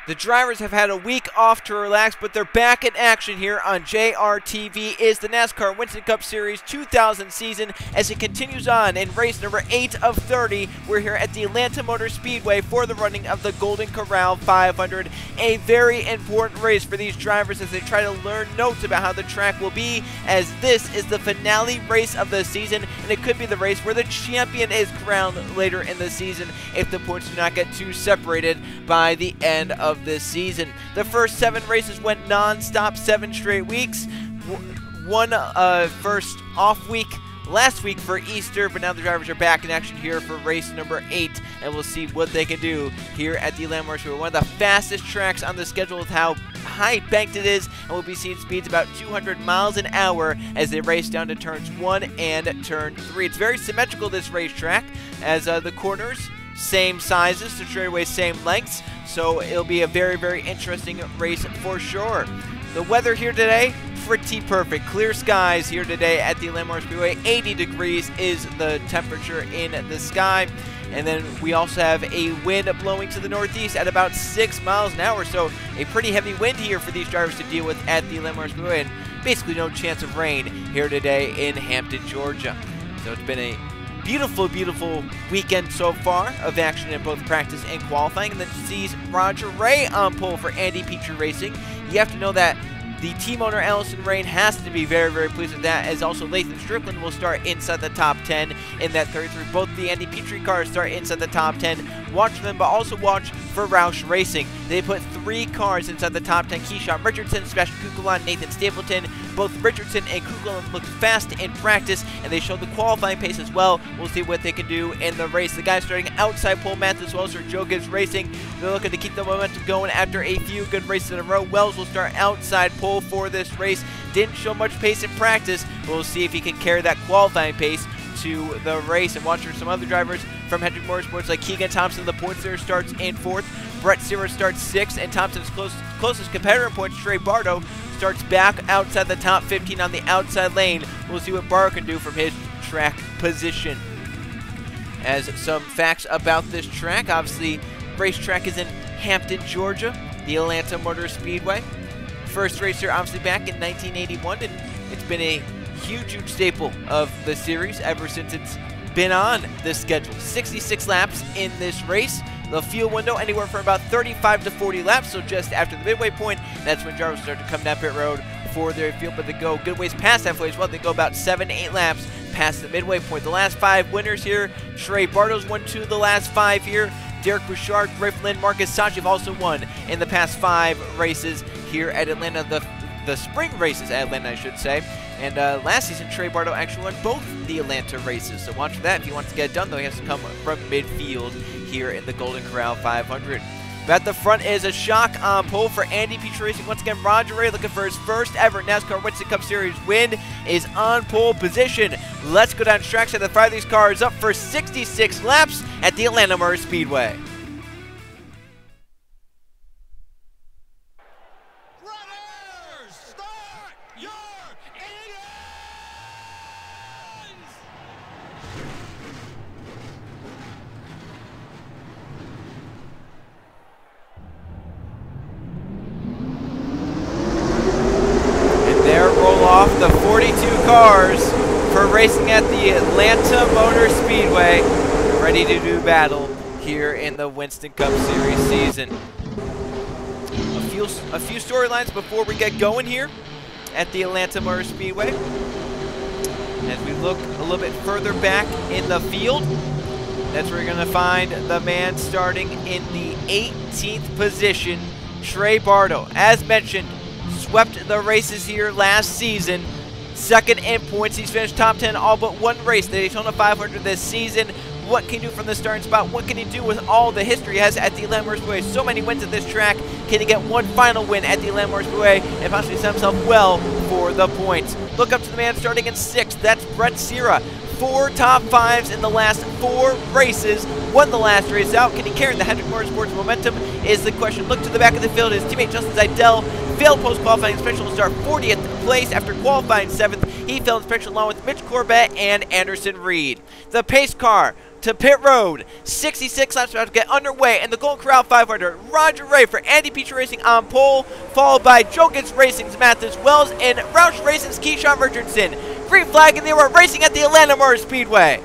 The drivers have had a week off to relax, but they're back in action here on JRTV. Is the NASCAR Winston Cup Series 2000 season as it continues on in race number 8 of 30. We're here at the Atlanta Motor Speedway for the running of the Golden Corral 500. A very important race for these drivers as they try to learn notes about how the track will be, as this is the finale race of the season, and it could be the race where the champion is crowned later in the season if the points do not get too separated by the end of this season. The first 7 races went non-stop, 7 straight weeks. One first off week last week for Easter, but now the drivers are back in action here for race number 8, and we'll see what they can do here at the Atlanta Motor Speedway. One of the fastest tracks on the schedule with how high banked it is, and we'll be seeing speeds about 200 miles an hour as they race down to turns 1 and turn 3. It's very symmetrical, this racetrack, as the corners same sizes, the straightaways same lengths, so it'll be a very, very interesting race for sure. The weather here today, pretty perfect. Clear skies here today at the Atlanta Motor Speedway. 80 degrees is the temperature in the sky. And then we also have a wind blowing to the northeast at about 6 miles an hour, so a pretty heavy wind here for these drivers to deal with at the Atlanta Motor Speedway, and basically no chance of rain here today in Hampton, Georgia. So it's been a beautiful, beautiful weekend so far of action in both practice and qualifying, and then sees Roger Ray on pole for Andy Petrie Racing. You have to know that the team owner, Allison Rain, has to be very, very pleased with that, as also Lathan Strickland will start inside the top 10 in that 33. Both the Andy Petrie cars start inside the top 10. Watch them, but also watch for Roush Racing. They put 3 cars inside the top 10. Keyshawn Richardson, Sebastian Kukulon, Nathan Stapleton. Both Richardson and Kukulon looked fast in practice, and they showed the qualifying pace as well. We'll see what they can do in the race. The guys starting outside pole, Mathis Wells or Joe Gibbs Racing. They're looking to keep the momentum going after a few good races in a row. Wells will start outside pole for this race. Didn't show much pace in practice, but we'll see if he can carry that qualifying pace to the race. And watch for some other drivers from Hendrick Motorsports like Keegan Thompson. The points there starts in 4th. Brett Seaver starts 6th, and Thompson's closest competitor in points, Trey Bartow, starts back outside the top 15 on the outside lane. We'll see what Bartow can do from his track position. As some facts about this track, obviously, racetrack is in Hampton, Georgia, the Atlanta Motor Speedway. First race here, obviously, back in 1981, and it's been a huge, huge staple of the series ever since it's been on this schedule. 66 laps in this race. The fuel window anywhere from about 35 to 40 laps, so just after the midway point, that's when drivers start to come down pit road for their fuel, but they go good ways past that point as well. They go about 7 to 8 laps past the midway point. The last 5 winners here, Trey Bartow's won 2 of the last 5 here. Derek Bouchard, Griff Lynn, Marcus Sachi have also won in the past 5 races here at Atlanta, the spring races at Atlanta, I should say. And last season, Trey Bartow actually won both the Atlanta races, so watch for that. If he wants to get it done, though, he has to come from midfield here in the Golden Corral 500. At the front is a shock on pole for Andy Petrie Racing. Once again, Roger Ray looking for his first ever NASCAR Winston Cup Series win is on pole position. Let's go down trackside to fire these cars up for 66 laps at the Atlanta Motor Speedway. Off the 42 cars for racing at the Atlanta Motor Speedway, ready to do battle here in the Winston Cup Series season. A few storylines before we get going here at the Atlanta Motor Speedway. As we look a little bit further back in the field, that's where you're going to find the man starting in the 18th position, Trey Bartow. As mentioned, swept the races here last season. 2nd in points. He's finished top 10 all but 1 race, the Daytona 500 this season. What can he do from the starting spot? What can he do with all the history he has at the Atlanta Motor Speedway? So many wins at this track. Can he get one final win at the Atlanta Motor Speedway and possibly set himself well for the points? Look up to the man starting in 6th. That's Brett Seaver. 4 top 5s in the last 4 races. Won the last race out. Can he carry the Hendrick Motorsports momentum is the question. Look to the back of the field. His teammate Justin Zeidel failed post-qualifying inspection to start 40th place after qualifying 7th. He failed inspection along with Mitch Corbett and Anderson Reed. The pace car to pit road. 66 laps about to get underway in the Golden Corral 500. Roger Ray for Andy Peach Racing on pole, followed by Jokins Racing's Mathis Wells and Roush Racing's Keyshawn Richardson. Green flag, and they were racing at the Atlanta Motor Speedway.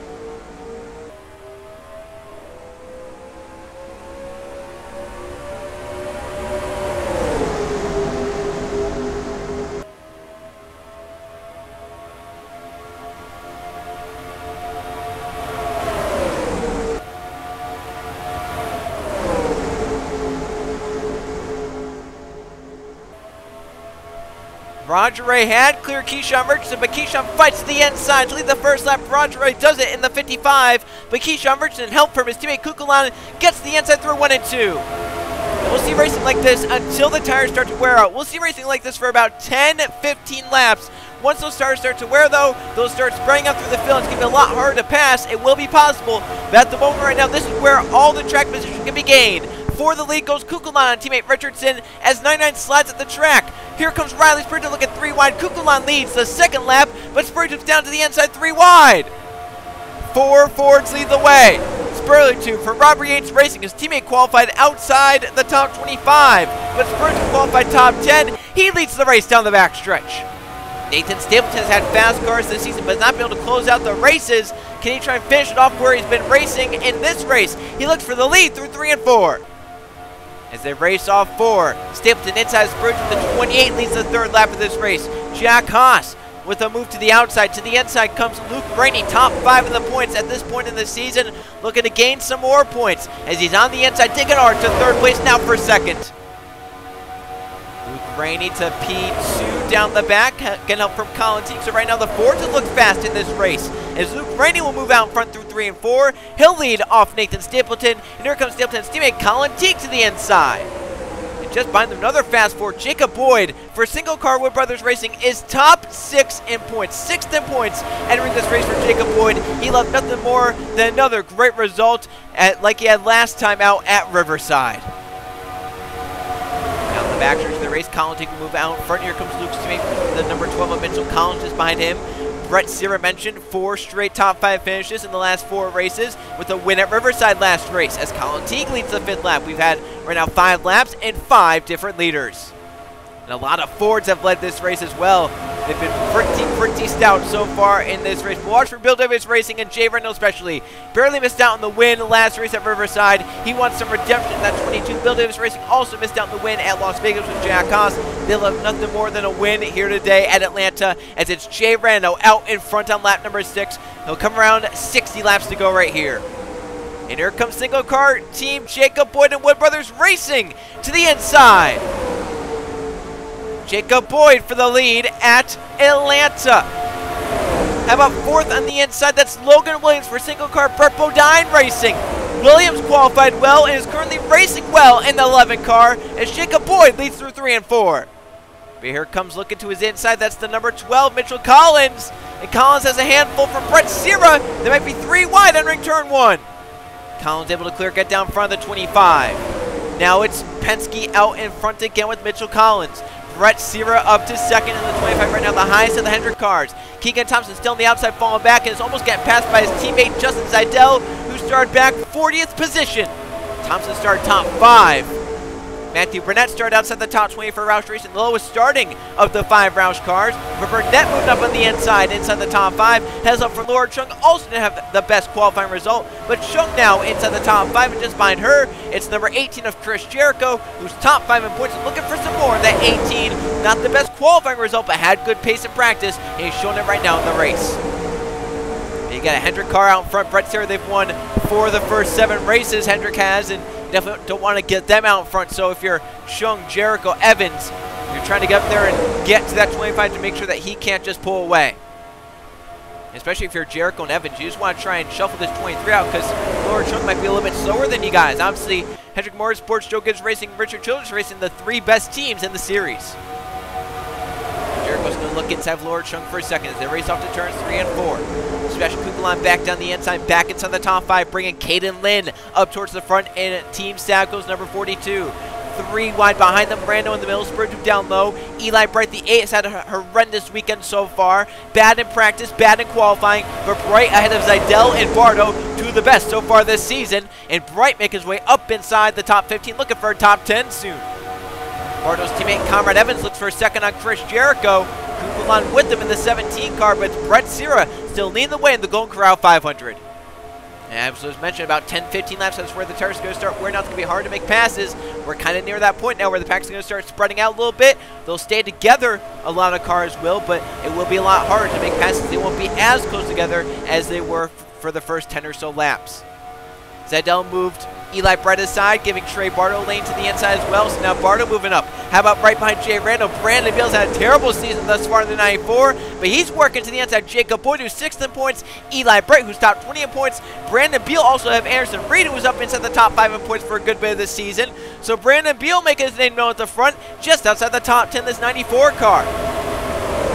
Roger Ray had clear Keyshawn Richardson, but Keyshawn fights to the inside to lead the first lap. Roger Ray does it in the 55, but Keyshawn Richardson, help from his teammate Kukulan, gets to the inside through 1 and 2. And we'll see racing like this until the tires start to wear out. We'll see racing like this for about 10-15 laps. Once those tires start to wear, though, those start spraying up through the field. It's going to be a lot harder to pass. It will be possible, but at the moment right now, this is where all the track position can be gained. For the lead goes Kukulan on teammate Richardson as 99 slides at the track. Here comes Riley Spurgeon looking 3 wide. Kukulan leads the second lap, but Spurgeon's down to the inside 3 wide. 4 Fords lead the way. Spurgeon for Robert Yates Racing. His teammate qualified outside the top 25, but Spurgeon qualified top 10. He leads the race down the backstretch. Nathan Stapleton has had fast cars this season, but not been able to close out the races. Can he try and finish it off where he's been racing in this race? He looks for the lead through 3 and 4. As they race off 4, Stapleton inside Spurgeon, the 28 leads the third lap of this race. Jack Haas with a move to the outside. To the inside comes Luke Brady, top 5 in the points at this point in the season, looking to gain some more points as he's on the inside, digging hard to third place now for second. Luke Brady to P2 down the back, getting help from Colin Teague. So right now the Fords have looked fast in this race. As Luke Brady will move out in front through 3 and 4, he'll lead off Nathan Stapleton, and here comes Stapleton's teammate Colin Teague to the inside. And just behind them, another fast Ford, Jacob Boyd for Single Car Wood Brothers Racing is top 6 in points, 6th in points entering this race for Jacob Boyd. He left nothing more than another great result like he had last time out at Riverside. Backstretch of the race, Colin Teague will move out in front. Here comes Luke's teammate, the number 12 of Mitchell Collins is behind him. Brett Sierra mentioned 4 straight top 5 finishes in the last 4 races with a win at Riverside last race as Colin Teague leads the 5th lap. We've had right now 5 laps and 5 different leaders. And a lot of Fords have led this race as well. They've been pretty stout so far in this race. Watch for Bill Davis Racing and Jay Rendell especially. Barely missed out on the win last race at Riverside. He wants some redemption in that 22. Bill Davis Racing also missed out on the win at Las Vegas with Jack Haas. They'll have nothing more than a win here today at Atlanta as it's Jay Rendell out in front on lap number 6. He'll come around 60 laps to go right here. And here comes single car team Jacob Boyd and Wood Brothers Racing to the inside. Jacob Boyd for the lead at Atlanta. How about 4th on the inside? That's Logan Williams for single car Brett Bodine Racing. Williams qualified well and is currently racing well in the 11 car as Jacob Boyd leads through 3 and 4. But here comes looking to his inside. That's the number 12, Mitchell Collins. And Collins has a handful from Brett Sierra. They might be 3 wide entering turn 1. Collins able to clear, get down front of the 25. Now it's Penske out in front again with Mitchell Collins. Brett Sierra up to 2nd in the 25 right now, the highest of the Hendrick cars. Keegan Thompson still on the outside, falling back, and is almost getting passed by his teammate Justin Seidel, who started back 40th position. Thompson started top 5. Matthew Burnett started outside the top 20 for Roush Racing, the lowest starting of the 5 Roush cars. But Burnett moved up on the inside the top 5. Heads up for Laura Chung, also didn't have the best qualifying result. But Chung now inside the top 5, and just behind her, it's number 18 of Chris Jericho, who's top 5 in points and looking for some more. That 18, not the best qualifying result, but had good pace in practice, and he's showing it right now in the race. And you got a Hendrick car out in front. Brett Sierra, they've won 4 of the first 7 races Hendrick has, and definitely don't want to get them out in front. So if you're Chung, Jericho, Evans, you're trying to get up there and get to that 25 to make sure that he can't just pull away. Especially if you're Jericho and Evans, you just want to try and shuffle this 23 out because Laura Chung might be a little bit slower than you guys. Obviously, Hendrick Motorsports, Joe Gibbs Racing, Richard Childress Racing, the 3 best teams in the series. Jericho's going to look inside of Laura Chung for a second as they race off to turns 3 and 4. Sebastian Kukulan back down the inside, back inside the top 5, bringing Caden Lynn up towards the front in Team Sadco's number 42. 3 wide behind them. Brando in the middle, Spurgeon down low. Eli Bright, the 8, has had a horrendous weekend so far. Bad in practice, bad in qualifying, but Bright ahead of Zidell and Bartow, 2 of the best so far this season. And Bright making his way up inside the top 15, looking for a top 10 soon. Bartow's teammate Conrad Evans looks for a second on Chris Jericho, who will on with him in the 17 car, but Brett Sierra still leading the way in the Golden Corral 500. And as was mentioned, about 10-15 laps, that's where the tires are going to start wearing out. It's going to be hard to make passes. We're kind of near that point now where the pack's going to start spreading out a little bit. They'll stay together, a lot of cars will, but it will be a lot harder to make passes. They won't be as close together as they were for the first 10 or so laps. Zidell moved Eli Bright aside, giving Trey Bartow lane to the inside as well. So now Bartow moving up. How about right behind Jay Randall? Brandon Beals had a terrible season thus far in the 94, but he's working to the inside. Jacob Boyd, who's 6th in points. Eli Bright, who's top 20 in points. Brandon Beal also have Anderson Reed, who was up inside the top 5 in points for a good bit of this season. So Brandon Beal making his name known at the front, just outside the top 10 this 94 car.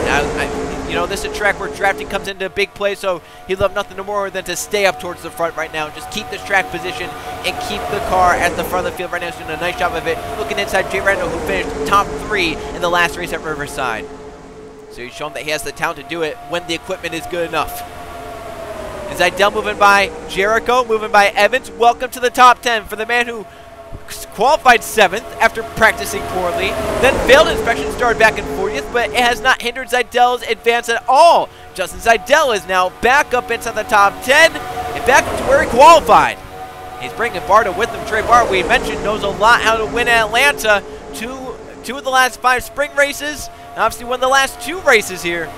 Now, you know, this is a track where drafting comes into big play, so he'd love nothing more than to stay up towards the front right now. Just keep this track position and keep the car at the front of the field right now. He's doing a nice job of it. Looking inside Jay Randall, who finished top 3 in the last race at Riverside. So he's shown that he has the talent to do it when the equipment is good enough. And Zidell moving by Jericho, moving by Evans. Welcome to the top 10 for the man who qualified 7th after practicing poorly, then failed inspection, started back in 40th, but it has not hindered Zidell's advance at all. Justin Zidell is now back up inside the top 10 and back to where he qualified. He's bringing Bartow with him. Trey Bartow, we mentioned, knows a lot how to win at Atlanta. Two of the last 5 spring races, and obviously won the last 2 races here.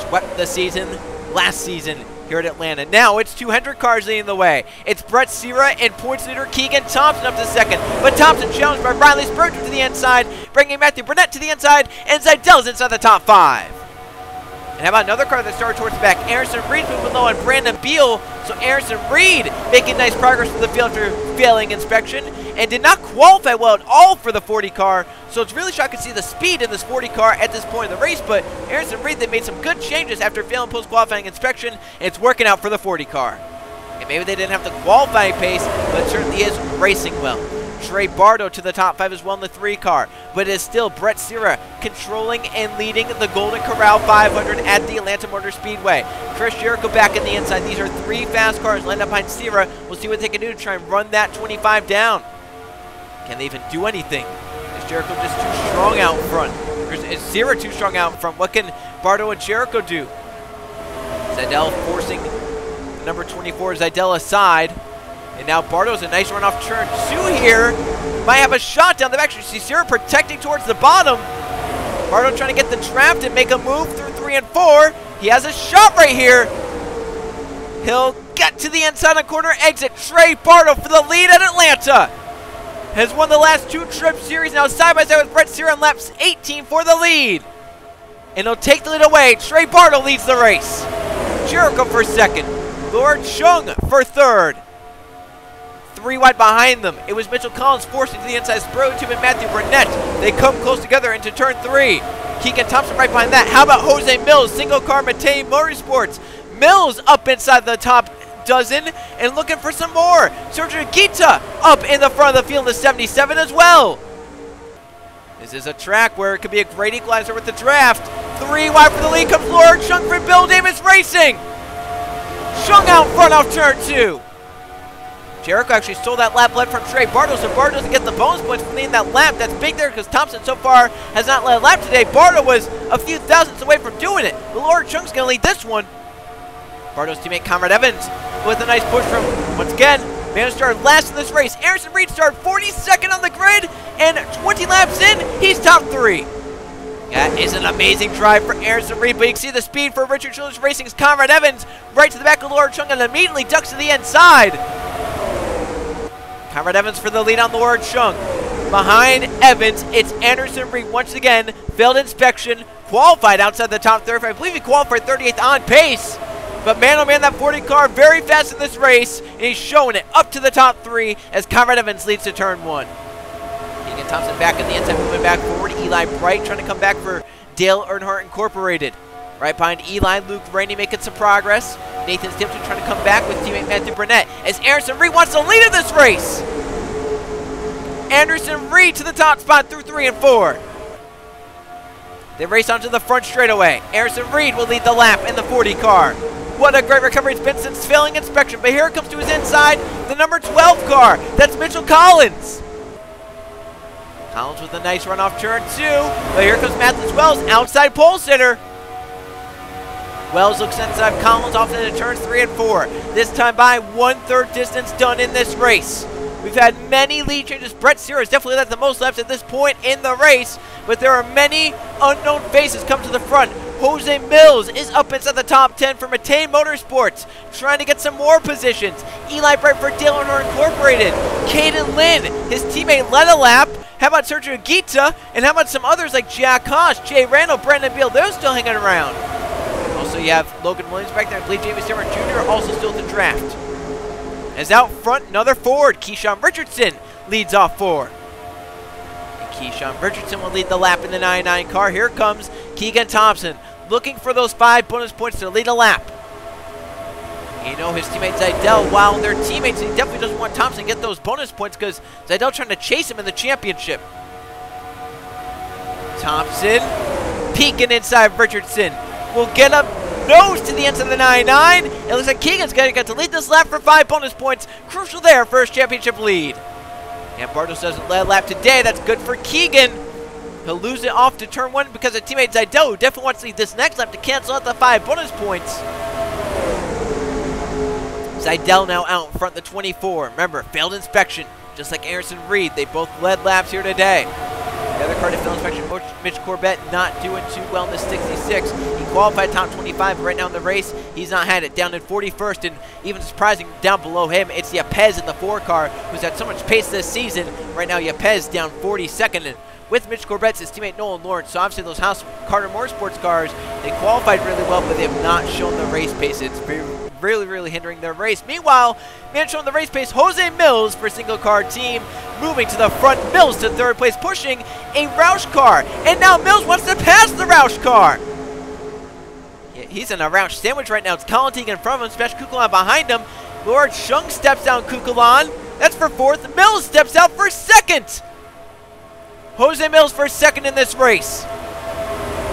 Swept the season last season here at Atlanta. Now it's 200 cars leading the way. It's Brett Sierra and points leader Keegan Thompson up to 2nd. But Thompson challenged by Riley Spurgeon to the inside, bringing Matthew Burnett to the inside, and Zidell's inside the top 5. And how about another car that started towards the back? Anderson Reed moving low on Brandon Beal. So Anderson Reed making nice progress with the field after failing inspection, and did not qualify well at all for the 40 car. So it's really shocking to see the speed in this 40 car at this point in the race, but Anderson Reed, they made some good changes after failing post-qualifying inspection, and it's working out for the 40 car. And maybe they didn't have the qualifying pace, but it certainly is racing well. Trey Bartow to the top 5 as well in the 3 car, but it is still Brett Sierra controlling and leading the Golden Corral 500 at the Atlanta Motor Speedway. Chris Jericho back in the inside. These are 3 fast cars lined up behind Sierra. We'll see what they can do to try and run that 25 down. Can they even do anything? Is Jericho just too strong out front? Or is Sierra too strong out in front? What can Bartow and Jericho do? Zidell forcing number 24 Zidell aside. And now Bartow's a nice run off turn 2 here. Might have a shot down the back. You see Sierra protecting towards the bottom. Bartow trying to get the draft and make a move through 3 and 4. He has a shot right here. He'll get to the inside on corner exit. Trey Bartow for the lead at Atlanta. Has won the last 2 Trip Series. Now side by side with Brett Sierra on laps 18 for the lead. And he'll take the lead away. Trey Bartow leads the race. Jericho for 2nd. Lord Chung for 3rd. 3 wide behind them. It was Mitchell Collins forcing to the inside. Spurgeon and Matthew Burnett. They come close together into turn 3. Keegan Thompson right behind that. How about Jose Mills? Single car Matei Motorsports. Mills up inside the top dozen and looking for some more. Sergio Gita up in the front of the field in the 77 as well. This is a track where it could be a great equalizer with the draft. 3 wide for the lead comes Lord Chung for Bill Davis Racing. Chung out front off turn 2. Jericho actually stole that lap left from Trey Bartow, so Bartow doesn't get the bonus points for leading that lap. That's big there because Thompson so far has not led a lap today. Bartow was a few thousandths away from doing it. But Lord Chung's going to lead this one. Bartow's teammate Conrad Evans with a nice push from, once again, man who started last in this race. Anderson Reed started 42nd on the grid, and 20 laps in, he's top 3. That is an amazing drive for Anderson Reed, but you can see the speed for Richard Childress Racing's Conrad Evans right to the back of Lord Chung and immediately ducks to the inside. Conrad Evans for the lead on Lord Chung. Behind Evans, it's Anderson Reed once again. Failed inspection, qualified outside the top 35. I believe he qualified 38th on pace. But man, oh man, that 40 car very fast in this race. And he's showing it up to the top 3 as Conrad Evans leads to turn 1. Keegan Thompson back in the inside, moving back forward. Eli Bright trying to come back for Dale Earnhardt Incorporated. Right behind Eli, Luke Rainey making some progress. Nathan Stapleton trying to come back with teammate Matthew Burnett as Anderson Reed wants to lead in this race. Anderson Reed to the top spot through 3 and 4. They race onto the front straightaway. Anderson Reed will lead the lap in the 40 car. What a great recovery it's been since failing inspection. But here it comes to his inside, the number 12 car. That's Mitchell Collins. Collins with a nice run off turn 2. But here comes Matthews Wells, outside pole sitter. Wells looks inside Collins off into turns 3 and 4. This time by 1/3 distance done in this race. We've had many lead changes. Brett Sears definitely led the most laps at this point in the race, but there are many unknown faces come to the front. Jose Mills is up inside the top 10 for Atlanta Motor Sports, trying to get some more positions. Eli Bright for Dillon Incorporated. Caden Lynn, his teammate, led a lap. How about Sergio Guita? And how about some others like Jack Haas, Jay Randall, Brandon Beal? They're still hanging around. Also, you have Logan Williams back there. I believe Jamie Stewart Jr. also still in the draft. As out front, another Ford. Keyshawn Richardson leads off 4. And Keyshawn Richardson will lead the lap in the 99 car. Here comes Keegan Thompson, looking for those 5 bonus points to lead a lap. You know his teammate Zidell, while their teammates, he definitely doesn't want Thompson to get those bonus points because Zidell trying to chase him in the championship. Thompson peeking inside Richardson. Will get up nose to the inside of the 99. It looks like Keegan's going to get to lead this lap for 5 bonus points. Crucial there for his championship lead. And Bartow doesn't lead a lap today. That's good for Keegan. He'll lose it off to turn 1 because of teammate Zidell, who definitely wants to lead this next lap to cancel out the 5 bonus points. Zidell now out in front of the 24. Remember, failed inspection, just like Anderson Reed. They both led laps here today. The other car to fail inspection, Mitch Corbett, not doing too well in the 66. He qualified top 25, but right now in the race, he's not had it. Down in 41st, and even surprising, down below him, it's Yepez in the 4 car, who's had so much pace this season. Right now, Yepez down 42nd, and with Mitch Corbett's his teammate Nolan Lawrence. So obviously those House Carter Motorsports cars, they qualified really well, but they have not shown the race pace. It's really hindering their race. Meanwhile, man showing the race pace, Jose Mills for single car team, moving to the front. Mills to 3rd place, pushing a Roush car. And now Mills wants to pass the Roush car. Yeah, he's in a Roush sandwich right now. It's Colin Teague in front of him, Special Kukulon behind him. Lord Chung steps down Kukulon. That's for 4th. Mills steps out for 2nd. Jose Mills for 2nd in this race.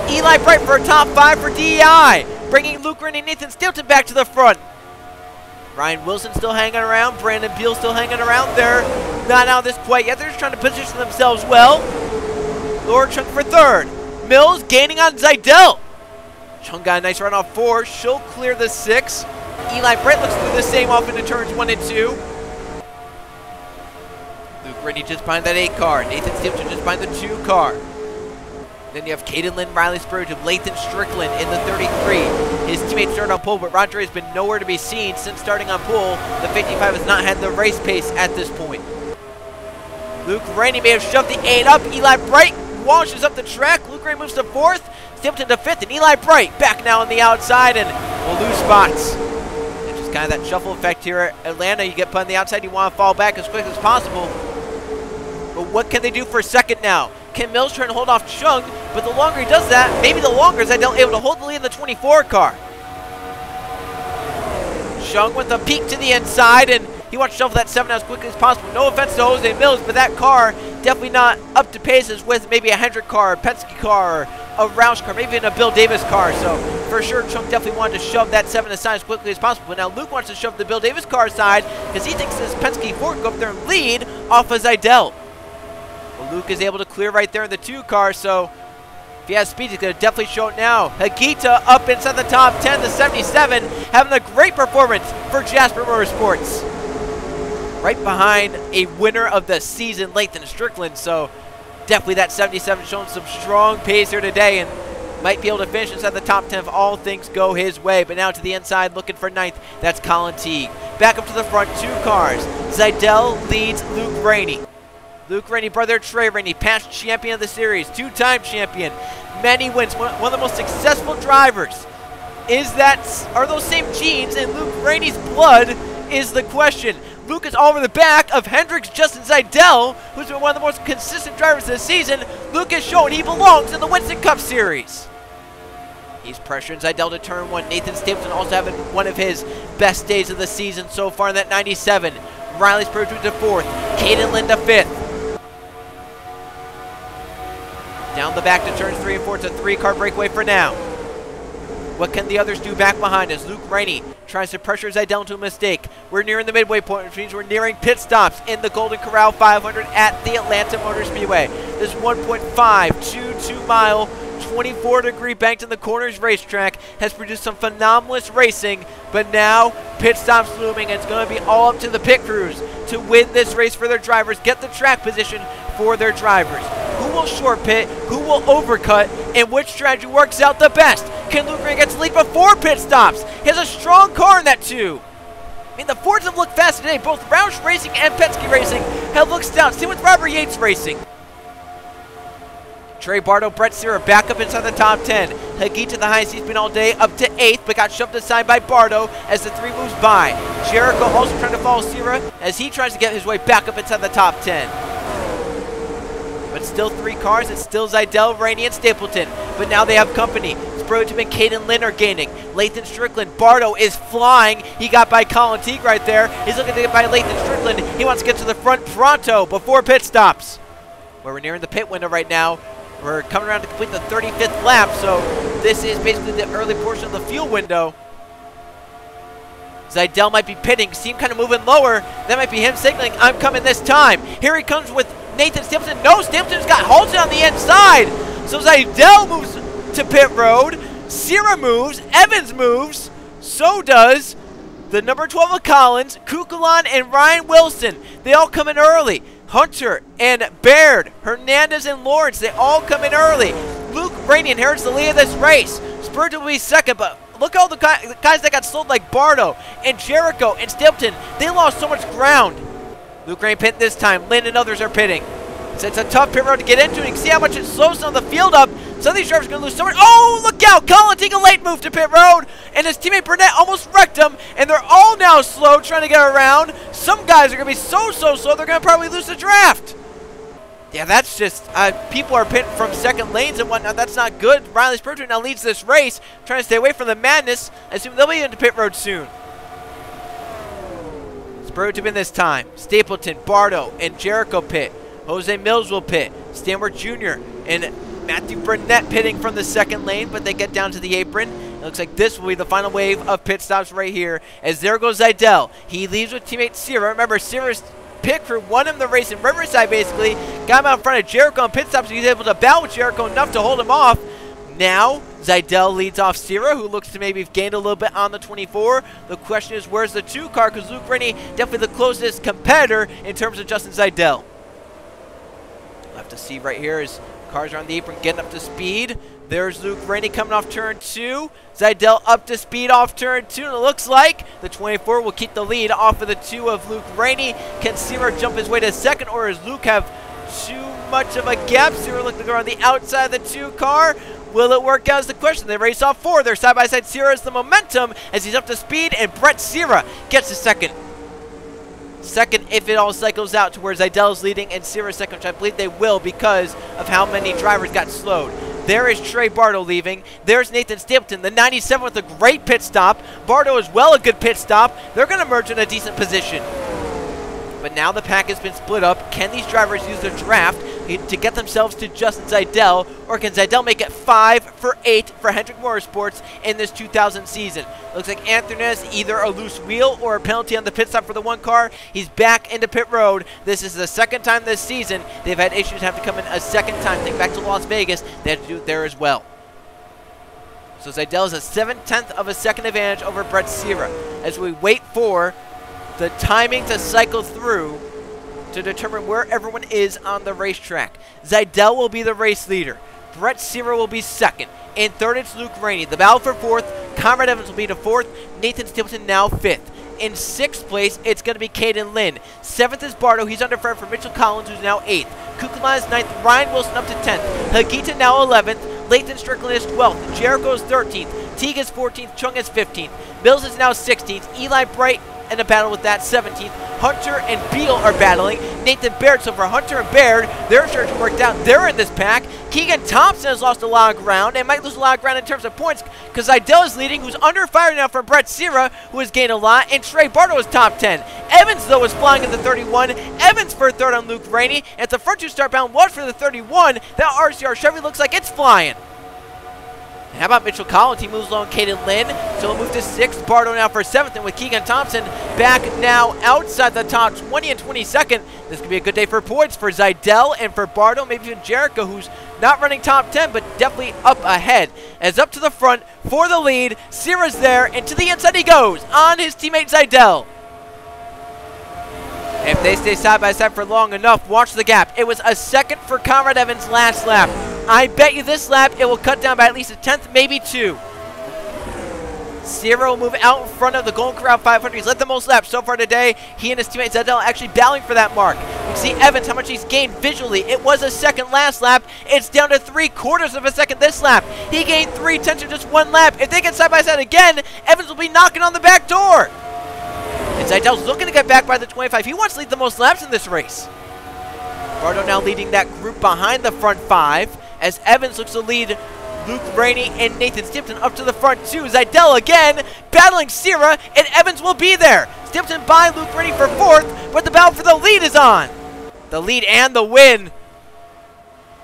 Eli Bright for a top 5 for DEI, bringing Luke Rennie and Nathan Stapleton back to the front. Ryan Wilson still hanging around. Brandon Beal still hanging around. They're not out of this quite yet. They're just trying to position themselves well. Lord Chung for 3rd. Mills gaining on Zidell. Chung got a nice run off 4. She'll clear the 6. Eli Bright looks to do the same off into turns 1 and 2. Luke Rennie just behind that 8 car. Nathan Stapleton just behind the 2 car. Then you have Caden Lynn, Riley Spurgeon, Lathan Strickland in the 33. His teammates started on pole, but Roger has been nowhere to be seen since starting on pole. The 55 has not had the race pace at this point. Luke Rennie may have shoved the 8 up. Eli Bright washes up the track. Luke Rennie moves to 4th. Stapleton to 5th, and Eli Bright back now on the outside, and will lose spots. It's just kind of that shuffle effect here at Atlanta. You get put on the outside, you want to fall back as quick as possible. But what can they do for 2nd now? Ken Mills trying to hold off Chung, but the longer he does that, maybe the longer is Zidell able to hold the lead in the 24 car. Chung with a peek to the inside, and he wants to shuffle that 7 as quickly as possible. No offense to Jose Mills, but that car definitely not up to paces with maybe a Hendrick car, a Penske car, or a Roush car, maybe even a Bill Davis car. So for sure, Chung definitely wanted to shove that 7 aside as quickly as possible. But now Luke wants to shove the Bill Davis car aside because he thinks this Penske Ford can go up there and lead off of Zidell. Well, Luke is able to clear right there in the 2 car, so if he has speed, he's going to definitely show it now. Hagita up inside the top 10, the 77, having a great performance for Jasper Motorsports. Right behind a winner of the season, Lathan Strickland, so definitely that 77 showing some strong pace here today and might be able to finish inside the top 10 if all things go his way. But now to the inside, looking for 9th, that's Colin Teague. Back up to the front, 2 cars. Zidell leads Luke Rennie. Luke Rennie, brother Trey Rennie, past champion of the series, 2-time champion, many wins, one of the most successful drivers. Are those same genes in Luke Rennie's blood is the question. Luke is all over the back of Hendricks Justin Zidell, who's been one of the most consistent drivers this season. Luke has shown he belongs in the Winston Cup Series. He's pressuring Zidell to turn 1. Nathan Stapleton also having one of his best days of the season so far in that 97. Riley Spurgeon to 4th. Caden Lynn to 5th. Down the back to turns 3 and 4. It's a 3-car breakaway for now. What can the others do back behind us? Luke Rainey tries to pressure Zidell into a mistake. We're nearing the midway point, which means we're nearing pit stops in the Golden Corral 500 at the Atlanta Motor Speedway. This 1.522 mile, 24-degree banked in the corners racetrack has produced some phenomenal racing, but now pit stops looming, and it's going to be all up to the pit crews to win this race for their drivers, get the track position for their drivers. Who will short pit, who will overcut, and which strategy works out the best? Can Luke Rainey get to lead before pit stops? He has a strong car in that too. I mean, the Fords have looked fast today. Both Roush Racing and Penske Racing have looked stout. Same with Robert Yates Racing. Trey Bartow, Brett Sierra back up inside the top 10. Hagita, the highest he's been all day, up to 8th, but got shoved aside by Bartow as the 3 moves by. Jericho also trying to follow Sierra as he tries to get his way back up inside the top 10. But still 3 cars. It's still Zidell, Rainey, and Stapleton. But now they have company. Brody and Caden Lynn are gaining. Lathan Strickland. Bartow is flying. He got by Colin Teague right there. He's looking to get by Lathan Strickland. He wants to get to the front pronto before pit stops. Well, we're nearing the pit window right now. We're coming around to complete the 35th lap, so this is basically the early portion of the fuel window. Zidell might be pitting. See him kind of moving lower. That might be him signaling, I'm coming this time. Here he comes with Nathan Stapleton. No, Stapleton's got halted on the inside. So Zidell moves to pit road. Sierra moves. Evans moves. So does the number 12 of Collins, Kukulon, and Ryan Wilson. They all come in early. Hunter and Baird, Hernandez and Lawrence, they all come in early. Luke Rainey inherits the lead of this race. Spurgeon will be second, but look at all the guys that got slowed like Bartow and Jericho and Stapleton. They lost so much ground. Luke Rainey pit this time. Lynn and others are pitting. So it's a tough pit road to get into. You can see how much it slows down the field up. Some of these drivers are going to lose so much. Oh, look out. Colin taking a late move to pit road. And his teammate Burnett almost wrecked him. And they're all now slow trying to get around. Some guys are going to be so slow, they're going to probably lose the draft. Yeah, that's just, people are pitting from second lanes and whatnot. That's not good. Riley Spurgeon now leads this race, trying to stay away from the madness. I assume they'll be into pit road soon. Spurgeon in this time. Stapleton, Bartow, and Jericho pit. Jose Mills will pit. Stanworth Jr. and Matthew Burnett pitting from the second lane, but they get down to the apron. It looks like this will be the final wave of pit stops right here, as there goes Zidell. He leaves with teammate Sierra. Remember, Sierra's pit crew won him the race in Riverside, basically. Got him out in front of Jericho on pit stops, so he's able to battle with Jericho enough to hold him off. Now, Zidell leads off Sierra, who looks to maybe have gained a little bit on the 24. The question is, where's the 2 car? Because Luke Rainey, definitely the closest competitor in terms of Justin Zidell. We'll have to see right here as cars are on the apron getting up to speed. There's Luke Rainey coming off turn 2. Zidell up to speed off turn 2. And it looks like the 24 will keep the lead off of the 2 of Luke Rainey. Can Sierra jump his way to second, or does Luke have too much of a gap? Sierra looking to go on the outside of the 2 car. Will it work out is the question. They race off 4. They're side by side. Sierra has the momentum as he's up to speed, and Brett Sierra gets to second. Second, if it all cycles out to where Zidell is leading and Sierra second, which I believe they will because of how many drivers got slowed. There is Trey Bartow leaving. There's Nathan Stapleton, the 97 with a great pit stop. Bartow as well, a good pit stop. They're going to merge in a decent position. But now the pack has been split up. Can these drivers use their draft to get themselves to Justin Zidell, or can Zidell make it 5 for 8 for Hendrick Motorsports in this 2000 season? Looks like Anthony has either a loose wheel or a penalty on the pit stop for the 1 car. He's back into pit road. This is the second time this season they've had issues have to come in a second time. Think back to Las Vegas. They had to do it there as well. So Zidell is a 7/10 of a second advantage over Brett Sierra as we wait for the timing to cycle through to determine where everyone is on the racetrack. Zidell will be the race leader. Brett Sierra will be second. In third, it's Luke Rainey. The battle for 4th, Conrad Evans will be to 4th. Nathan Stapleton now 5th. In 6th place, it's going to be Caden Lynn. 7th is Bartow. He's under fire for Mitchell Collins, who's now 8th. Kukulon is 9th. Ryan Wilson up to 10th. Hagita now 11th. Lathan Strickland is 12th. Jericho is 13th. Teague is 14th. Chung is 15th. Mills is now 16th. Eli Bright in a battle with that 17th. Hunter and Beal are battling. Nathan Baird, so for Hunter and Baird, their search worked out. They're in this pack. Keegan Thompson has lost a lot of ground and might lose a lot of ground in terms of points because Idell is leading, who's under fire now from Brett Sierra, who has gained a lot, and Trey Bartow is top 10. Evans, though, is flying in the 31. Evans for third on Luke Rainey. And if the front two start bound one for the 31, that RCR Chevy looks like it's flying. And how about Mitchell Collins? He moves low on Caden Lynn, so he'll move to 6th. Bartow now for 7th, and with Keegan Thompson back now outside the top 20 and 22nd. This could be a good day for points for Zidell and for Bartow, maybe even Jericho, who's not running top 10, but definitely up ahead. As up to the front for the lead, Sierra's there, and to the inside he goes on his teammate Zidell. If they stay side by side for long enough, watch the gap. It was a second for Conrad Evans last lap. I bet you this lap it will cut down by at least a 10th, maybe 2. Sierra will move out in front of the Golden Corral 500. He's led the most laps so far today. He and his teammate Zidell actually battling for that mark. You can see Evans, how much he's gained visually. It was a second last lap. It's down to 3/4 of a second this lap. He gained 3/10 in just 1 lap. If they get side by side again, Evans will be knocking on the back door. And Zidell's looking to get back by the 25. He wants to lead the most laps in this race. Bartow now leading that group behind the front 5 as Evans looks to lead Luke Rainey and Nathan Stapleton up to the front 2. Zidell again battling Sierra, and Evans will be there. Stapleton by Luke Rainey for 4th, but the battle for the lead is on. The lead and the win.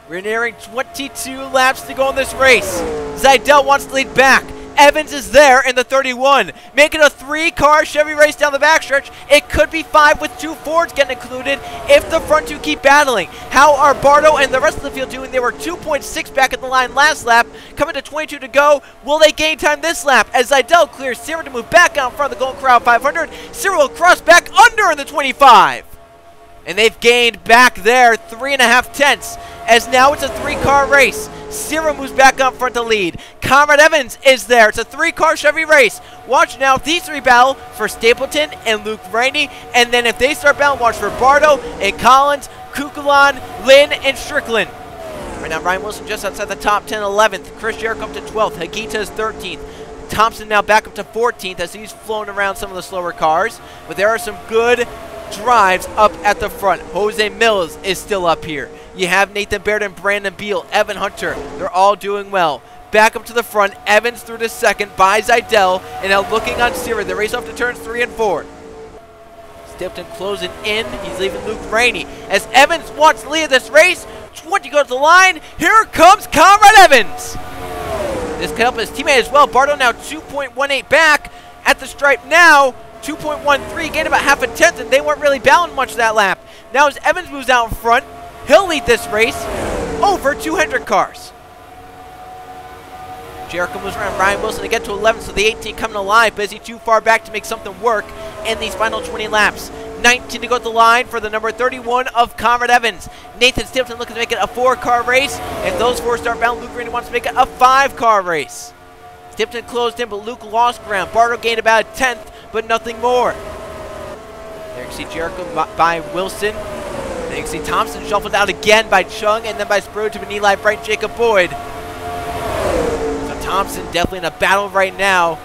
We're nearing 22 laps to go in this race. Zidell wants to lead back. Evans is there in the 31, making a 3-car Chevy race down the backstretch. It could be 5 with 2 Fords getting included if the front 2 keep battling. How are Bartow and the rest of the field doing? They were 2.6 back at the line last lap, coming to 22 to go. Will they gain time this lap as Zidell clears Sierra to move back out in front of the Golden Corral 500? Sierra will cross back under in the 25. And they've gained back there 3.5 tenths as now it's a 3-car race. Sierra moves back up front to lead. Conrad Evans is there. It's a 3-car Chevy race. Watch now these 3 battle for Stapleton and Luke Rainey. And then if they start battling, watch for Bartow and Collins, Kukulon, Lynn, and Strickland. Right now, Ryan Wilson just outside the top 10, 11th. Chris Jericho up to 12th. Hagita is 13th. Thompson now back up to 14th as he's flown around some of the slower cars. But there are some good drives up at the front. Jose Mills is still up here. You have Nathan Baird and Brandon Beal, Evan Hunter. They're all doing well. Back up to the front, Evans through to 2nd by Zidell, and now looking on Sierra. They race off to turns 3 and 4. Stapleton closing in. He's leaving Luke Rainey as Evans wants to lead this race. 20 goes to the line. Here comes Conrad Evans. This could help his teammate as well. Bartow now 2.18 back at the stripe now. 2.13, gained about half a tenth, and they weren't really battling much that lap. Now as Evans moves out in front, he'll lead this race over 200 cars. Jericho moves around Ryan Wilson to get to 11th, so the 18 coming alive, but is he too far back to make something work in these final 20 laps? 19 to go at the line for the number 31 of Conrad Evans. Nathan Stapleton looking to make it a 4-car race. If those 4 start bound, Luke Rainey wants to make it a 5-car race. Stapleton closed in, but Luke lost ground. Bartow gained about a 10th, but nothing more. There you can see Jericho by Wilson. There you can see Thompson shuffled out again by Chung, and then by Sprue to Eli Bright and Jacob Boyd. So Thompson definitely in a battle right now,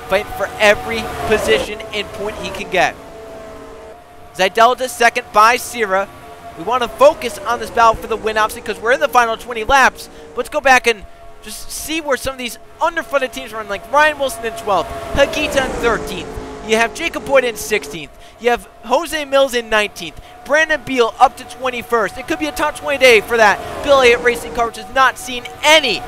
fighting for every position and point he can get. Zidell to 2nd by Sierra. We want to focus on this battle for the win, obviously, because we're in the final 20 laps. Let's go back and just see where some of these underfunded teams run, like Ryan Wilson in 12th, Hagita in 13th. You have Jacob Boyd in 16th. You have Jose Mills in 19th. Brandon Beal up to 21st. It could be a top 20 day for that Bill Elliott racing car, which has not seen any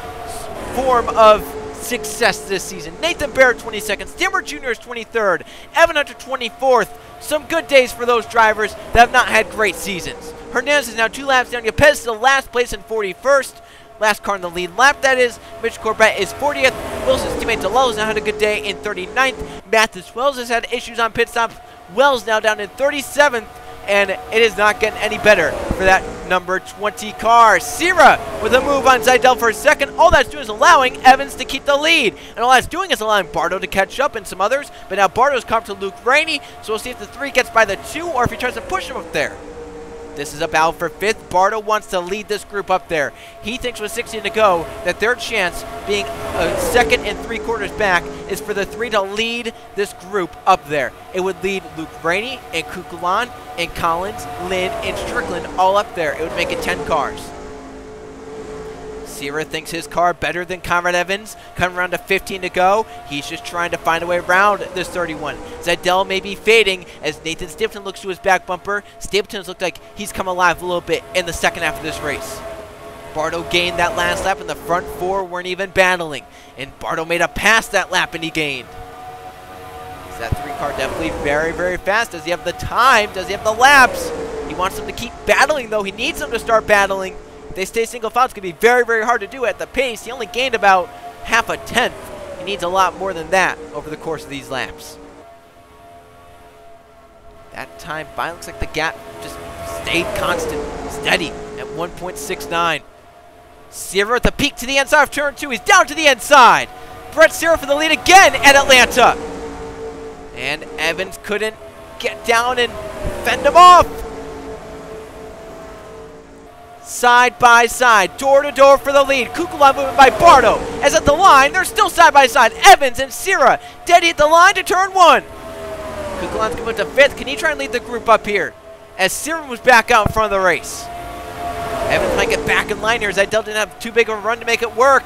form of success this season. Nathan Baird 22nd. Stimmer Jr. is 23rd. Evan Hunter 24th. Some good days for those drivers that have not had great seasons. Hernandez is now 2 laps down. Yepez is the last place in 41st. Last car in the lead lap, that is. Mitch Corbett is 40th. Wilson's teammate DeLull has now had a good day in 39th. Mathis Wells has had issues on pit stops. Wells now down in 37th, and it is not getting any better for that number 20 car. Sierra with a move on Zidell for a 2nd. All that's doing is allowing Evans to keep the lead. And all that's doing is allowing Bartow to catch up and some others. But now Bartow's come to Luke Rainey, so we'll see if the 3 gets by the 2 or if he tries to push him up there. This is a battle for 5th. Bartow wants to lead this group up there. He thinks with 16 to go that their chance, being a 2nd and 3/4 back, is for the 3 to lead this group up there. It would lead Luke Brady and Kukulan and Collins, Lynn, and Strickland all up there. It would make it 10 cars. Sierra thinks his car better than Conrad Evans. Coming around to 15 to go. He's just trying to find a way around this 31. Zidell may be fading as Nathan Stapleton looks to his back bumper. Stapleton's looked like he's come alive a little bit in the second half of this race. Bartow gained that last lap, and the front 4 weren't even battling. And Bartow made a pass that lap, and he gained. Is that 3 car definitely very, very fast? Does he have the time? Does he have the laps? He wants them to keep battling, though. He needs them to start battling. They stay single file. It's going to be very, very hard to do at the pace. He only gained about half a tenth. He needs a lot more than that over the course of these laps. That time finally looks like the gap just stayed constant, steady at 1.69. Sierra at the peak to the inside of turn 2. He's down to the inside. Brett Sierra for the lead again at Atlanta. And Evans couldn't get down and fend him off. Side by side, door to door for the lead. Kukulan moving by Bartow. As at the line, they're still side by side. Evans and Sierra dead at the line to turn 1. Kukulan's coming to 5th. Can he try and lead the group up here? As Sierra was back out in front of the race. Evans might get back in line here as Zidell didn't have too big of a run to make it work.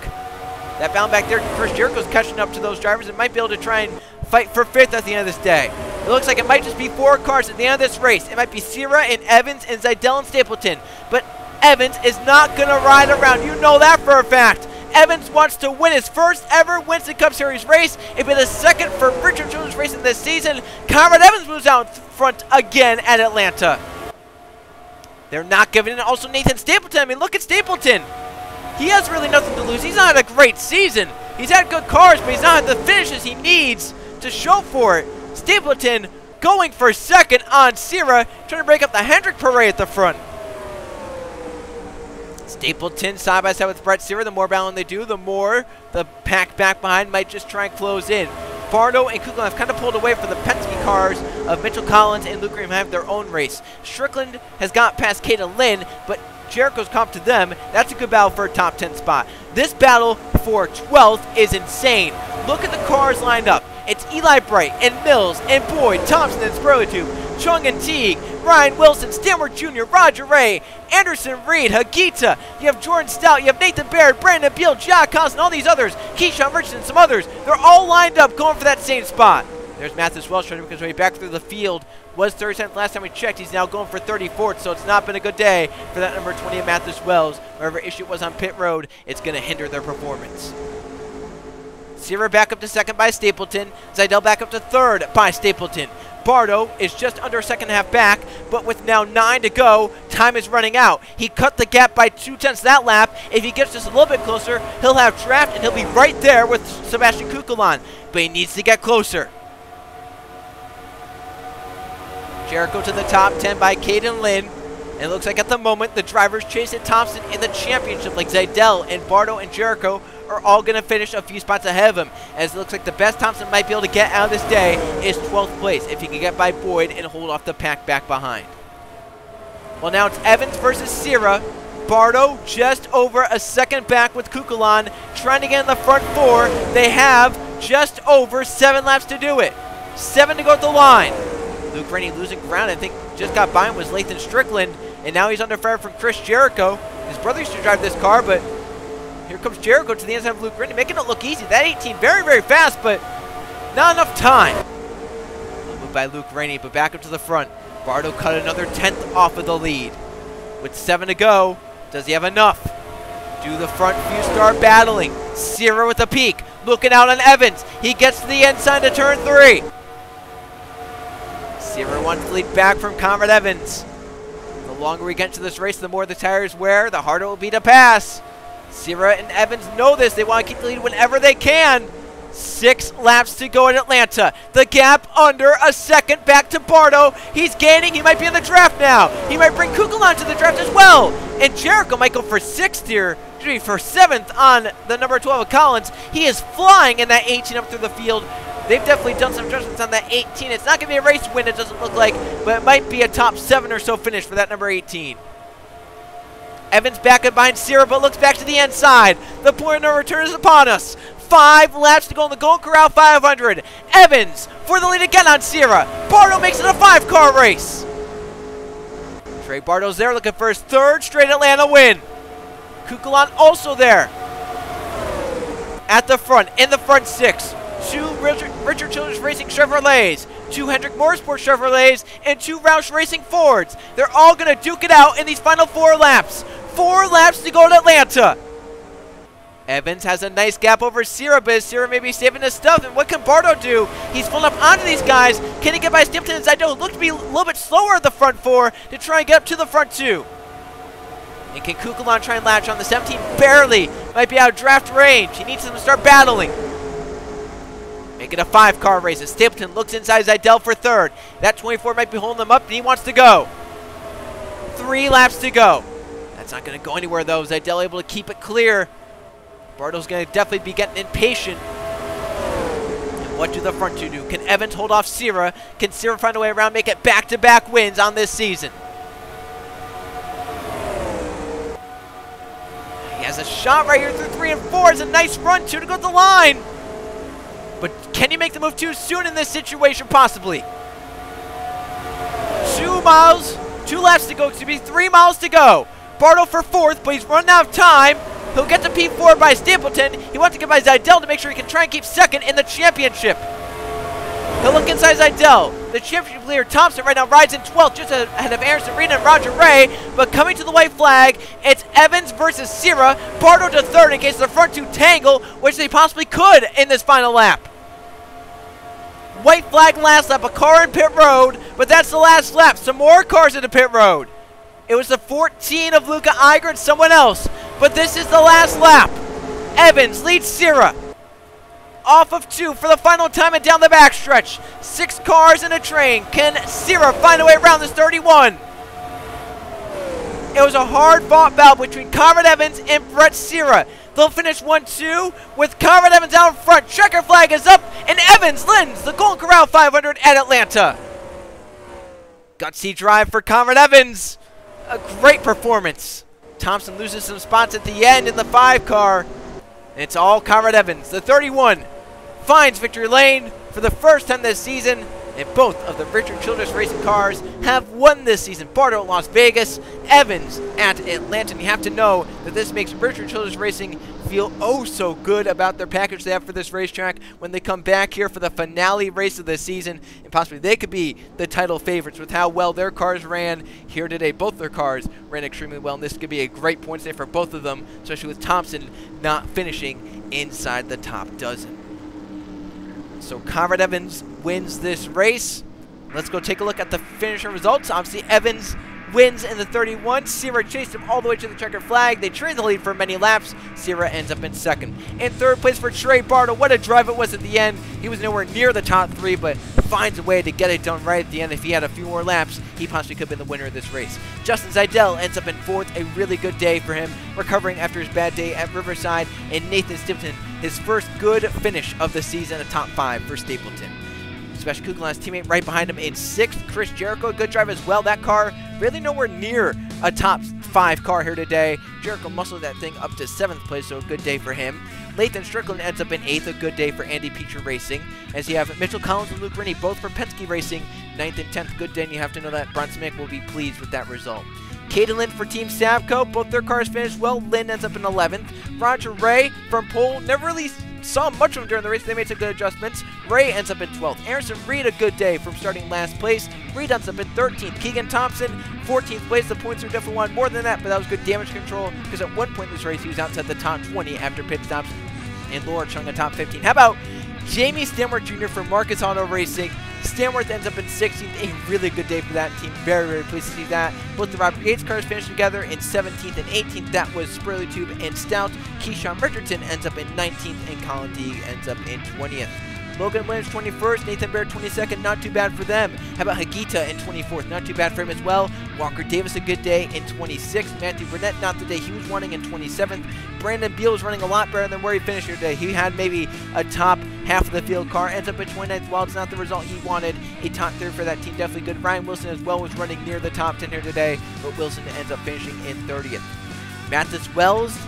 That bound back there, Chris Jericho's catching up to those drivers and might be able to try and fight for 5th at the end of this day. It looks like it might just be 4 cars at the end of this race. It might be Sierra and Evans and Zidell and Stapleton. But Evans is not going to ride around. You know that for a fact. Evans wants to win his first ever Winston Cup Series race. It'll be the 2nd for Richard Children's racing this season. Conrad Evans moves out front again at Atlanta. They're not giving in. Also, Nathan Stapleton. I mean, look at Stapleton. He has really nothing to lose. He's not had a great season. He's had good cars, but he's not had the finishes he needs to show for it. Stapleton going for 2nd on Sierra, trying to break up the Hendrick parade at the front. Stapleton side by side with Brett Sierra. The more battling they do, the more the pack back behind might just try and close in. Bartow and Kukulan have kind of pulled away from the Penske cars of Mitchell Collins and Luke Green have their own race. Strickland has got past Kate and Lynn, but Jericho's comp to them. That's a good battle for a top 10 spot. This battle for 12th is insane. Look at the cars lined up. It's Eli Bright and Mills and Boyd, Thompson and Sperlitube, Chung and Teague, Ryan Wilson, Stanward Jr., Roger Ray, Anderson Reed, Hagita. You have Jordan Stout, you have Nathan Baird, Brandon Beal, Jack Collins, all these others, Keyshawn Richardson, some others. They're all lined up going for that same spot. There's Mathis Wells trying to make his way back through the field. Was 37th last time we checked. He's now going for 34th, so it's not been a good day for that number 20 of Mathis Wells. Whatever issue it was on pit road, it's going to hinder their performance. Sierra back up to 2nd by Stapleton. Zidell back up to 3rd by Stapleton. Bartow is just under a 2nd half back, but with now 9 to go, time is running out. He cut the gap by 2/10 that lap. If he gets just a little bit closer, he'll have draft and he'll be right there with Sebastian Kukulan, but he needs to get closer. Jericho to the top 10 by Caden Lynn. And it looks like at the moment the drivers chasing Thompson in the championship, like Zidell and Bartow and Jericho, are all going to finish a few spots ahead of him. As it looks like the best Thompson might be able to get out of this day is 12th place if he can get by Boyd and hold off the pack back behind. Well, now it's Evans versus Sierra. Bartow just over a 2nd back with Kukulan, trying to get in the front 4. They have just over 7 laps to do it. 7 to go at the line. Luke Rennie losing ground, I think just got by him was Lathan Strickland, and now he's under fire from Chris Jericho. His brother used to drive this car, but here comes Jericho to the inside of Luke Rennie, making it look easy. That 18 very, very fast, but not enough time. Moved by Luke Rennie, but back up to the front. Bartow cut another 10th off of the lead. With 7 to go, does he have enough? Do the front few start battling? Sierra with the peak, looking out on Evans. He gets to the inside to turn 3. Sierra wants to lead back from Conrad Evans. The longer we get to this race, the more the tires wear, the harder it will be to pass. Sierra and Evans know this. They want to keep the lead whenever they can. 6 laps to go in Atlanta. The gap under a 2nd back to Bartow. He's gaining. He might be in the draft now. He might bring Kukulan to the draft as well. And Jericho might go for 6th here. For 7th on the number 12 of Collins. He is flying in that 18 up through the field. they've definitely done some adjustments on that 18. It's not going to be a race win, it doesn't look like, but it might be a top 7 or so finish for that number 18. Evans back up behind Sierra, but looks back to the inside. The point of no return is upon us. 5 laps to go in the Golden Corral 500. Evans for the lead again on Sierra. Bartow makes it a 5-car race. Trey Bartow's there looking for his 3rd straight Atlanta win. Kukulon also there. At the front, in the front 6. 2 Richard Childress Racing Chevrolets, 2 Hendrick Motorsport Chevrolets, and 2 Roush Racing Fords. They're all going to duke it out in these final 4 laps. 4 laps to go to Atlanta. Evans has a nice gap over Sierra, but Sierra may be saving his stuff. And what can Bartow do? He's pulling up onto these guys. Can he get by Stapleton and Seidel, who look to be a little bit slower at the front 4 to try and get up to the front 2? And can Kukulon try and latch on the 17? Barely. Might be out of draft range. He needs them to start battling. Make it a 5-car race as Stapleton looks inside Seidel for 3rd. That 24 might be holding them up, and he wants to go. 3 laps to go. That's not going to go anywhere, though. Seidel able to keep it clear. Bartow's going to definitely be getting impatient. And what do the front 2 do? Can Evans hold off Sierra? Can Sierra find a way around, make it back-to-back wins on this season? He has a shot right here through 3 and 4. It's a nice run, 2 to go to the line. But can you make the move too soon in this situation? Possibly. 2 miles, 2 laps to go. Excuse me, 3 miles to go. Bartow for 4th, but he's running out of time. He'll get to P4 by Stapleton. He wants to get by Seidel to make sure he can try and keep 2nd in the championship. He'll look inside Seidel. The championship leader, Thompson, right now rides in 12th, just ahead of Anderson Reed and Roger Ray. But coming to the white flag, it's Evans versus Sierra. Bartow to 3rd in case the front 2 tangle, which they possibly could in this final lap. White flag last lap, a car in pit road, but that's the last lap. Some more cars in the pit road. It was the 14 of Luca Iger and someone else, but this is the last lap. Evans leads Sierra. Off of 2 for the final time and down the backstretch. 6 cars in a train. Can Sierra find a way around this 31? It was a hard-fought battle between Conrad Evans and Brett Sierra. They'll finish 1-2 with Conrad Evans out in front. Checker flag is up, and Evans wins the Golden Corral 500 at Atlanta. Gutsy drive for Conrad Evans. A great performance. Thompson loses some spots at the end in the 5-car. And it's all Conrad Evans. The 31 finds victory lane for the first time this season. And both of the Richard Childress Racing cars have won this season. Bartow at Las Vegas, Evans at Atlanta. And you have to know that this makes Richard Childress Racing feel oh so good about their package they have for this racetrack when they come back here for the finale race of the season. And possibly they could be the title favorites with how well their cars ran here today. Both their cars ran extremely well, and this could be a great points day for both of them, especially with Thompson not finishing inside the top dozen. So Conrad Evans wins this race. Let's go take a look at the finisher results. Obviously, Evans wins in the 31. Sierra chased him all the way to the checker flag. They trade the lead for many laps. Sierra ends up in 2nd. In 3rd place for Trey Bartow. What a drive it was at the end. He was nowhere near the top 3, but finds a way to get it done right at the end. If he had a few more laps, he possibly could have been the winner of this race. Justin Seidel ends up in 4th. A really good day for him, recovering after his bad day at Riverside. And Nathan Stapleton, his first good finish of the season, a top 5 for Stapleton. Special Kukulon's teammate right behind him in 6th. Chris Jericho, a good drive as well. That car really nowhere near a top 5 car here today. Jericho muscled that thing up to 7th place, so a good day for him. Lathan Strickland ends up in 8th, a good day for Andy Peacher Racing. As you have Mitchell Collins and Luke Rennie, both for Penske Racing, 9th and 10th, good day, and you have to know that Bronson Mick will be pleased with that result. Caden Lind for Team Savco, both their cars finished well. Lind ends up in 11th. Roger Ray from Pole, never really saw much of him during the race. They made some good adjustments. Ray ends up in 12th. Anderson Reed, a good day from starting last place. Reed ends up in 13th. Keegan Thompson, 14th place. The points are definitely wanted more than that, but that was good damage control because at one point in this race, he was outside the top 20 after pit stops. And Laura Chung in top 15. How about Jamie Stanworth Jr. from Marcus Auto Racing? Stanworth ends up in 16th. A really good day for that team. Very, very pleased to see that. Both the Robert Yates cars finished together in 17th and 18th. That was Spurley Tube and Stout. Keyshawn Richardson ends up in 19th, and Colin Teague ends up in 20th. Logan Williams 21st, Nathan Baird 22nd, not too bad for them. How about Hagita in 24th? Not too bad for him as well. Walker Davis a good day in 26th. Matthew Burnett not the day he was running in 27th. Brandon Beal was running a lot better than where he finished here today. He had maybe a top half of the field car, ends up at 29th. While it's not the result he wanted, a top third for that team, definitely good. Ryan Wilson as well was running near the top 10 here today, but Wilson ends up finishing in 30th. Mathis Wells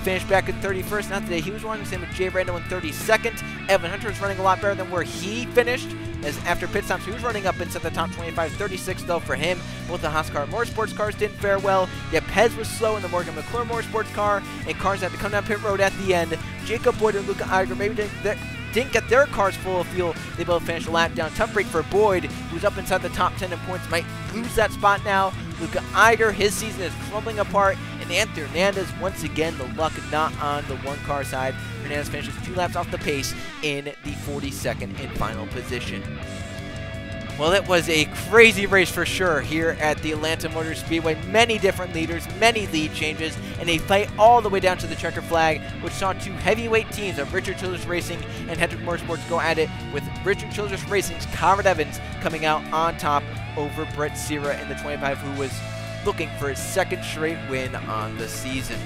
finished back in 31st, not today he was running, same with Jay Randall in 32nd. Evan Hunter was running a lot better than where he finished, as after pit stops he was running up inside the top 25, 36 though for him. Both the Haas car and Motorsports cars didn't fare well. Yeah, Pez was slow in the Morgan McClure Motorsports car, and cars had to come down pit road at the end. Jacob Boyd and Luca Iger maybe didn't get their cars full of fuel. They both finished a lap down. Tough break for Boyd, who's up inside the top 10 in points, might lose that spot now. Luca Iger, his season is crumbling apart. And Anthony Hernandez, once again, the luck not on the one-car side. Hernandez finishes 2 laps off the pace in the 42nd and final position. Well, it was a crazy race for sure here at the Atlanta Motor Speedway. Many different leaders, many lead changes, and a fight all the way down to the checker flag, which saw 2 heavyweight teams of Richard Childress Racing and Hendrick Motorsports go at it, with Richard Childress Racing's Conrad Evans coming out on top over Brett Sierra in the 25, who was looking for his 2nd straight win on the season.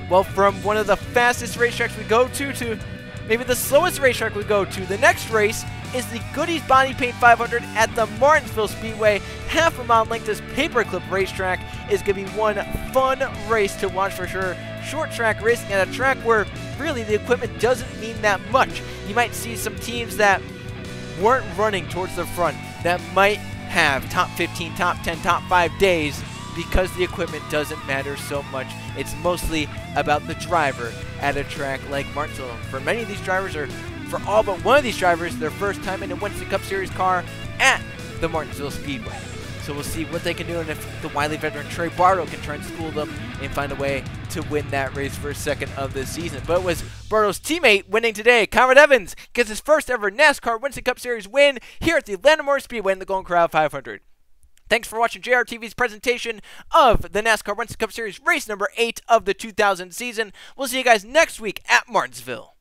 Well, from one of the fastest racetracks we go to maybe the slowest racetrack we go to, the next race is the Goodies Body Paint 500 at the Martinsville Speedway. Half a mile length, this paperclip racetrack is going to be one fun race to watch for sure. Short track racing at a track where really the equipment doesn't mean that much. You might see some teams that weren't running towards the front that might have top 15, top 10, top 5 days because the equipment doesn't matter so much. It's mostly about the driver at a track like Martinsville. For many of these drivers, or for all but one of these drivers, their first time in a Winston Cup Series car at the Martinsville Speedway. So we'll see what they can do, and if the wily veteran Trey Bartow can try and school them and find a way to win that race for a second of this season. But it was Bartow's teammate winning today. Conrad Evans gets his first ever NASCAR Winston Cup Series win here at the Atlanta Motor Speedway in the Golden Corral 500. Thanks for watching JRTV's presentation of the NASCAR Winston Cup Series race number 8 of the 2000 season. We'll see you guys next week at Martinsville.